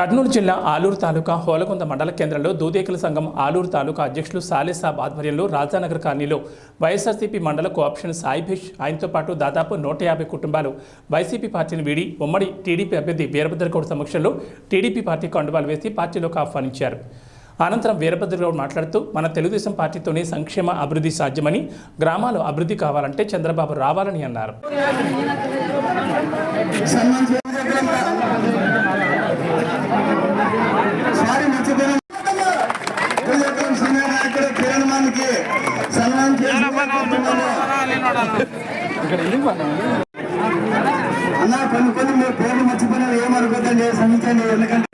కర్నూలు జిల్లా ఆలూరు తాలూకా హోలకొంద మండల కేంద్రంలో దూదేకుల సంఘం ఆలూరు తాలూకా అధ్యక్షులు సాలేసాబ్ ఆధ్వర్యంలో రాజానగర్ కాలనీలో వైఎస్ఆర్సీపీ మండల కోఆప్షన్ సాయిభిష్ ఆయనతో పాటు దాదాపు 150 కుటుంబాలు వైసీపీ పార్టీని వీడి ఉమ్మడి టీడీపీ అభ్యర్థి వీరభద్రగౌడ్ సమక్షంలో టీడీపీ పార్టీ కండువాలు వేసి పార్టీలోకి ఆహ్వానించారు. అనంతరం వీరభద్రగౌడ్ మాట్లాడుతూ మన తెలుగుదేశం పార్టీతోనే సంక్షేమ అభివృద్ధి సాధ్యమని, గ్రామాలు అభివృద్ధి కావాలంటే చంద్రబాబు రావాలని అన్నారు. అన్నా కొన్ని మీరు పేర్లు మర్చిపోయినా ఏమనుకోద్దండి, క్షమించండి. ఎందుకంటే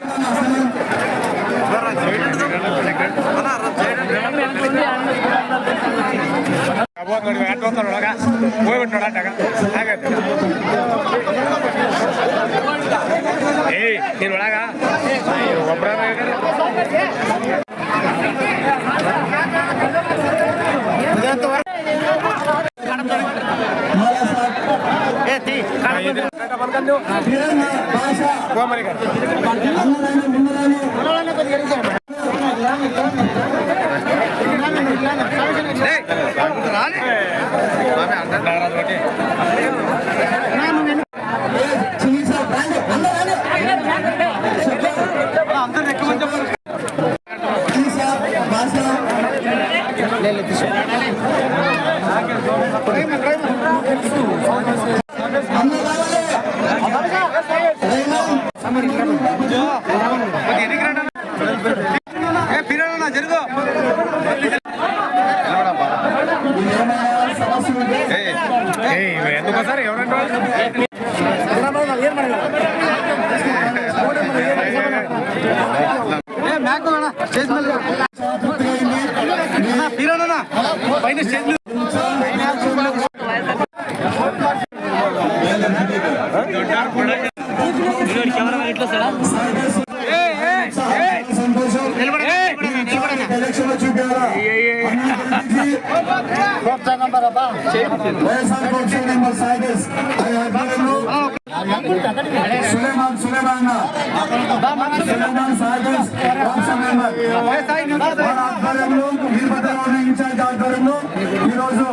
ఈరోజు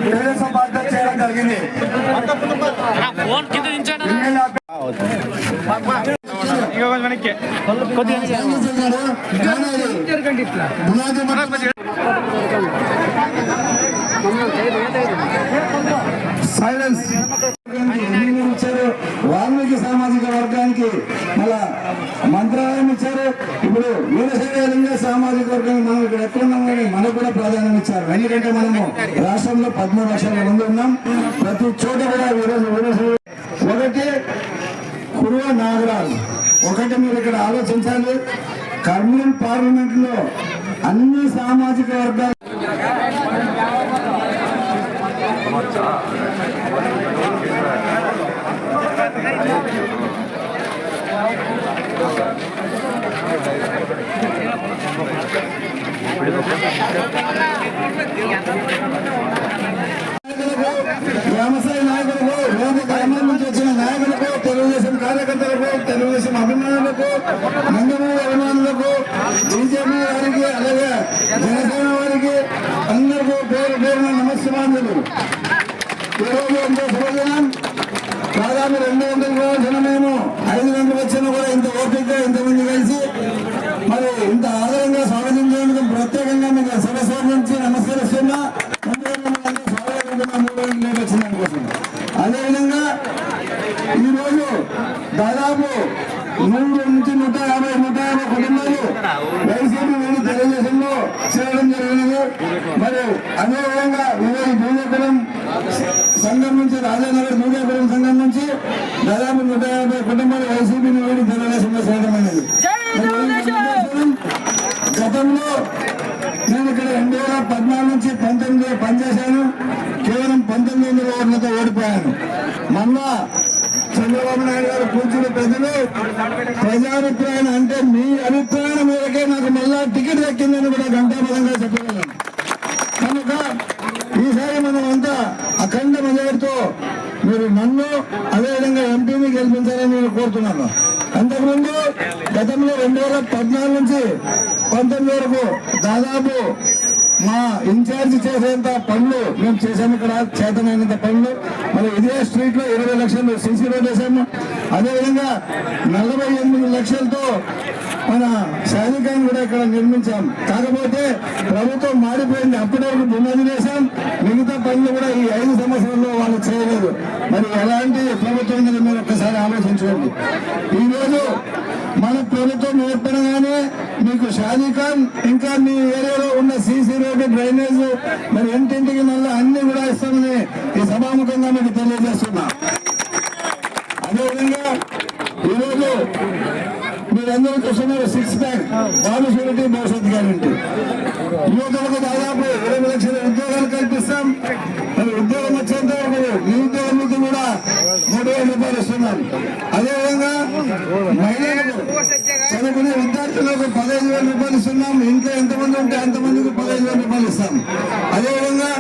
తెలుగుదేశం పార్టీ చేయడం జరిగింది. సైలెన్స్ ఇచ్చారు, వాల్మీకి సామాజిక వర్గానికి మళ్ళా మంత్రాలయం ఇచ్చారు. ఇప్పుడు వీరశైలింగ సామాజిక వర్గానికి మనం ఇక్కడ ఎక్కడున్నాం కానీ మనకు కూడా ప్రాధాన్యం ఇచ్చారు. ఎందుకంటే మనము రాష్ట్రంలో 13 లక్షల మంది ఉన్నాం. ప్రతి చోట కూడా వీరశైలి ఒకటి కురువ నాగరాజు. ఒకటి మీరు ఇక్కడ ఆలోచించాలి, కర్నూలు పార్లమెంట్ లో అన్ని సామాజిక వర్గాలు వ్యవసాయ నాయకులకు, వివిధ గ్రామాల నుంచి వచ్చిన నాయకులకు, తెలుగుదేశం కార్యకర్తలకు, తెలుగుదేశం అభిమానులకు, నందమూరి అభిమానులకు, బీజేపీ వారికి, అలాగే జనసేన వారికి అందరికీ పేరు పేరున నమస్కారాలు. ఈరోజు ఎంతో శుభదినం. దాదాపు 200 జనమేమో 5 గంటలకు వచ్చినా కూడా ఇంత ఓపిక ఇంతమంది కలిసి మరి ఇంత ఆదరంగా స్వాగతించేందుకు ప్రత్యేకంగా మీకు సభ నుంచి నమస్కరిస్తున్నా. వచ్చిందానికోసం అదేవిధంగా ఈరోజు దాదాపు 100 నుంచి 150 కుటుంబాలు వైసీపీ వీళ్ళు తెలుగుదేశంలో చేరడం జరిగినది. మరి అదేవిధంగా దూదేకులం సంఘం నుంచి, రాజానగర్ దూదేకులం సంఘం నుంచి దాదాపు 150 కుటుంబాలు వైసీపీని వీడి తెలుగుదేశంలో చేరడం అనేది. గతంలో నేను ఇక్కడ 2014 నుంచి 19 పనిచేశాను. కేవలం 19 ఓట్లతో ఓడిపోయాను. మళ్ళా చంద్రబాబు నాయుడు గారు కూర్చుని ప్రజలు ప్రజాభిప్రాయం అంటే మీ అభిప్రాయం మేరకే నాకు మళ్ళా టికెట్ దక్కిందని కూడా ఘంటాబలంగా చెప్పగలను. కనుక ఈసారి మనం అంతా అఖండ మెజారిటీతో మీరు నన్ను అదేవిధంగా ఎంపీని గెలిపించాలని నేను కోరుతున్నాను. అంతకుముందు గతంలో 2014 నుంచి 19 వరకు దాదాపు మా ఇన్ఛార్జ్ చేసేంత పనులు మేము చేసాము. ఇక్కడ చేతనైనంత పనులు మరి ఇదే స్ట్రీట్ లో 20 లక్షలు సీసీ రోడ్ వేసాము. అదేవిధంగా 48 లక్షలతో మన షాదీఖాన్ కూడా ఇక్కడ నిర్మించాం. కాకపోతే ప్రభుత్వం మారిపోయింది. అప్పటి వరకు పునాది వేశాం, మిగతా పనులు కూడా ఈ 5 సంవత్సరాల్లో వాళ్ళు చేయలేదు. మరి ఎలాంటి ప్రభుత్వం మీద మీరు ఒక్కసారి ఆలోచించుకోండి. ఈరోజు మన ప్రభుత్వం ఏర్పడగానే మీకు షాదీఖాన్ ఇంకా మీ ఏరియాలో ఉన్న సీసీ రోడ్డు, డ్రైనేజ్ మరి ఇంటింటికి మళ్ళీ అన్ని కూడా ఇస్తామని ఈ సభాముఖంగా మీకు తెలియజేస్తున్నా. అదేవిధంగా ఈరోజు మీరందరూ చూస్తున్నారు 6 ప్యాక్ బాబు షూరిటీ భవిష్యత్ గ్యారంటీ. యువతలకు దాదాపు 20 లక్షల ఉద్యోగాలు కల్పిస్తాం. మరి ఉద్యోగం వచ్చేంత నిరుద్యోగ వృత్తి కూడా 3,000 రూపాయలు ఇస్తున్నాం. అదేవిధంగా మహిళలకు చదువుకునే విద్యార్థులకు 15,000 రూపాయలు ఇస్తున్నాం. ఇంట్లో ఎంతమంది ఉంటే అంతమందికి 15,000 రూపాయలు ఇస్తాం. అదేవిధంగా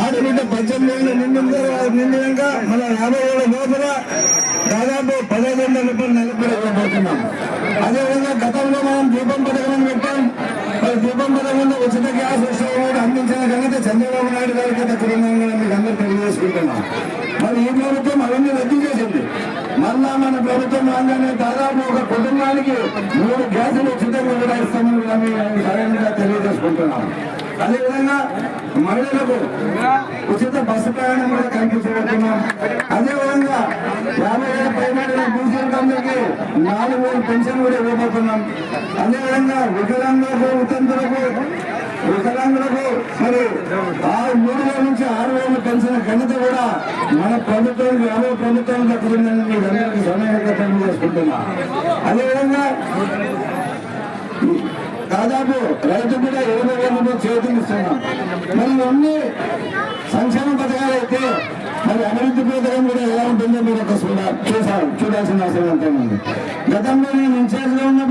ఆడబిడ్డ 18 ఏళ్ళు నిండినాక మన 50 ఏళ్ళ లోపల దాదాపు 15,000 రూపాయలు నెలకు ఇవ్వబోతున్నాం. అదేవిధంగా గతంలో మనం దీపం పథకం పెట్టాం. మరి దీపం పథకంలో ఉచిత గ్యాస్ అందించిన ఘనత చంద్రబాబు నాయుడు గారికి దక్కుతుందని మీకు అందరూ తెలియజేసుకుంటున్నాం. మరి ఈ ప్రభుత్వం అవన్నీ రద్దు చేసింది. మళ్ళా మన ప్రభుత్వం రాగానే దాదాపు ఒక కుటుంబానికి 3 గ్యాసులు ఉచితంగా కూడా ఇస్తామని సరైనగా తెలియజేసుకుంటున్నాం. అదేవిధంగా మహిళలకు ఉచిత బస్సు ప్రయాణం కూడా కల్పించబోతున్నాం. అదేవిధంగా 50 ఏళ్ళ పైన బీసీలకు అందరికీ 4,000 పెన్షన్ కూడా ఇవ్వబోతున్నాం. అదేవిధంగా వికలాంగులకు మరి 3,000 నుంచి 6,000 పెన్షన్ ఘనత కూడా మన ప్రభుత్వం ప్రభుత్వం దక్కుతుందని మీకు అందరికీ సమయంగా తెలియజేసుకుంటున్నా. అదేవిధంగా దాదాపు రైతు కూడా 20,000 రూపాయలు చేతులు ఇస్తున్నాం. మరి ఇవన్నీ సంక్షేమ పథకాలు అయితే మరి అభివృద్ధి పథకం కూడా ఎలా ఉంటుందో మీరు ఒక చూడాల్సిన అవసరం ఎంతో ఉంది. గతంలో నేను ఇన్ఛార్జ్ లో ఉన్న